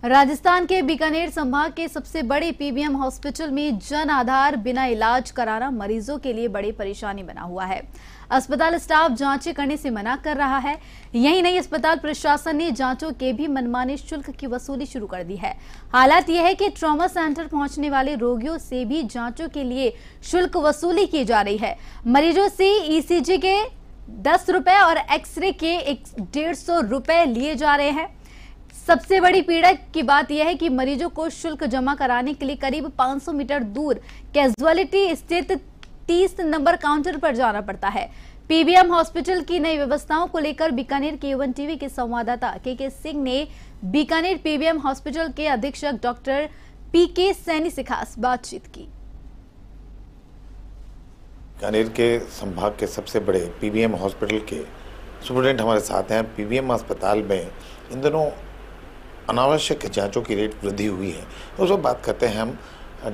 राजस्थान के बीकानेर संभाग के सबसे बड़े पीबीएम हॉस्पिटल में जन आधार बिना इलाज कराना मरीजों के लिए बड़ी परेशानी बना हुआ है। अस्पताल स्टाफ जांचें करने से मना कर रहा है। यही नहीं, अस्पताल प्रशासन ने जांचों के भी मनमाने शुल्क की वसूली शुरू कर दी है। हालात यह है कि ट्रॉमा सेंटर पहुंचने वाले रोगियों से भी जांचों के लिए शुल्क वसूली की जा रही है। मरीजों से ईसीजी के 10 रुपए और एक्सरे के 150 रुपए लिए जा रहे हैं। सबसे बड़ी पीड़ा की बात यह है कि मरीजों को शुल्क जमा कराने के लिए करीब 500 मीटर दूर कैजुअलिटी स्थित 30 नंबर काउंटर पर जाना पड़ता है। पीबीएम हॉस्पिटल की नई व्यवस्थाओं को लेकर बीकानेर के A1 टीवी के संवाददाता के सिंह ने बीकानेर पीबीएम हॉस्पिटल के अधीक्षक डॉक्टर PK सैनी से खास बातचीत की। बीकानेर के संभाग के सबसे बड़े पीबीएम हॉस्पिटल के सुपरिटेंडेंट हमारे साथ हैं। पीबीएम अस्पताल में इन दिनों अनावश्यक जांचों की रेट वृद्धि हुई है। उस पर बात करते हैं हम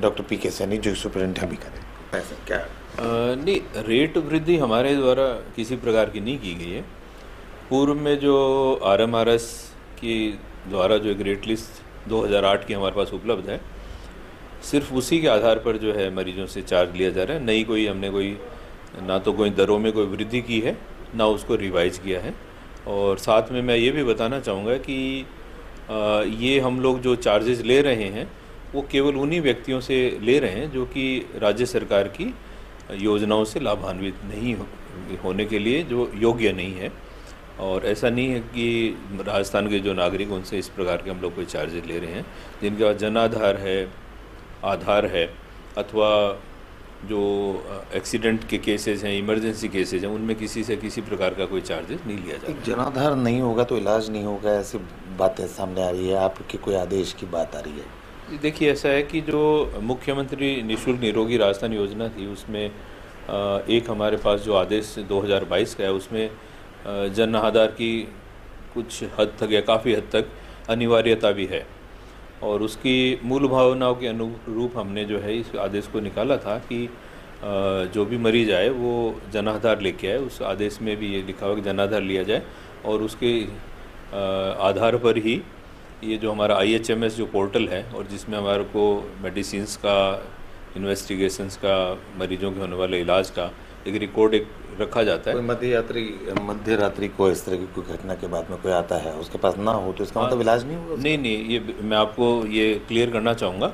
डॉक्टर PK सैनी, जो सुपरिटेंडेंट हैं बीकानेर। ऐसा क्या नहीं, रेट वृद्धि हमारे द्वारा किसी प्रकार की नहीं की गई है। पूर्व में जो RMRS की द्वारा जो एक रेट लिस्ट 2008 की हमारे पास उपलब्ध है, सिर्फ उसी के आधार पर जो है मरीजों से चार्ज लिया जा रहा है। नई कोई हमने ना तो कोई दरों में कोई वृद्धि की है, ना उसको रिवाइज किया है। और साथ में मैं ये भी बताना चाहूँगा कि ये हम लोग जो चार्जेस ले रहे हैं वो केवल उन्हीं व्यक्तियों से ले रहे हैं जो कि राज्य सरकार की योजनाओं से लाभान्वित नहीं होने के लिए जो योग्य नहीं है। और ऐसा नहीं है कि राजस्थान के जो नागरिक उनसे इस प्रकार के हम लोग कोई चार्जेस ले रहे हैं। जिनके पास जन आधार है, आधार है, अथवा जो एक्सीडेंट के केसेस हैं, इमरजेंसी केसेस हैं, उनमें किसी से किसी प्रकार का कोई चार्जेस नहीं लिया जाता। जनाधार नहीं होगा तो इलाज नहीं होगा, ऐसी बातें सामने आ रही है। आपके कोई आदेश की बात आ रही है? देखिए, ऐसा है कि जो मुख्यमंत्री निःशुल्क निरोगी राजस्थान योजना थी, उसमें एक हमारे पास जो आदेश 2022 का है, उसमें जन आधार की कुछ हद तक या काफ़ी हद तक अनिवार्यता भी है। और उसकी मूल भावनाओं के अनुरूप हमने जो है इस आदेश को निकाला था कि जो भी मरीज आए वो जनाधार लेके आए। उस आदेश में भी ये लिखा हुआ कि जनाधार लिया जाए और उसके आधार पर ही ये जो हमारा IHMS जो पोर्टल है और जिसमें हमारे को मेडिसिन्स का, इन्वेस्टिगेशंस का, मरीजों के होने वाले इलाज का एक रिकॉर्ड रखा जाता है। मध्य रात्रि को इस तरह की कोई घटना के बाद में कोई आता है, उसके पास ना हो तो इसका मतलब इलाज नहीं होगा? नहीं, ये मैं आपको ये क्लियर करना चाहूँगा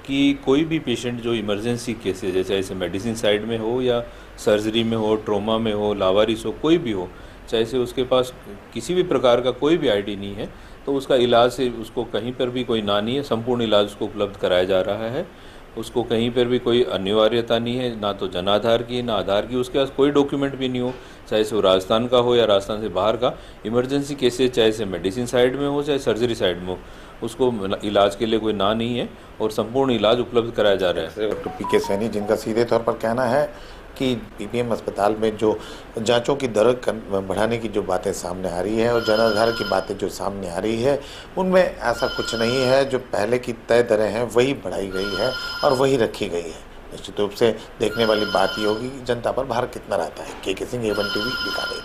कि कोई भी पेशेंट जो इमरजेंसी केसेस जैसे ऐसे मेडिसिन साइड में हो या सर्जरी में हो, ट्रोमा में हो, लावारिस हो, कोई भी हो, चाहे से उसके पास किसी भी प्रकार का कोई भी ID नहीं है, तो उसका इलाज से उसको कहीं पर भी कोई ना नहीं है। संपूर्ण इलाज उसको उपलब्ध कराया जा रहा है। उसको कहीं पर भी कोई अनिवार्यता नहीं है, ना तो जनाधार की, ना आधार की। उसके पास कोई डॉक्यूमेंट भी नहीं हो, चाहे से वो राजस्थान का हो या राजस्थान से बाहर का। इमरजेंसी केसेस चाहे से मेडिसिन साइड में हो, चाहे सर्जरी साइड में हो, उसको इलाज के लिए कोई ना नहीं है और संपूर्ण इलाज उपलब्ध कराया जा रहा है। डॉक्टर PK सैनी, जिनका सीधे तौर पर कहना है कि पीबीएम अस्पताल में जो जांचों की दर बढ़ाने की जो बातें सामने आ रही है और जनाधार की बातें जो सामने आ रही है, उनमें ऐसा कुछ नहीं है। जो पहले की तय दरें हैं वही बढ़ाई गई है और वही रखी गई है। निश्चित रूप से देखने वाली बात ये होगी कि जनता पर भार कितना रहता है। KK Singh, A1 TV, Bikaner.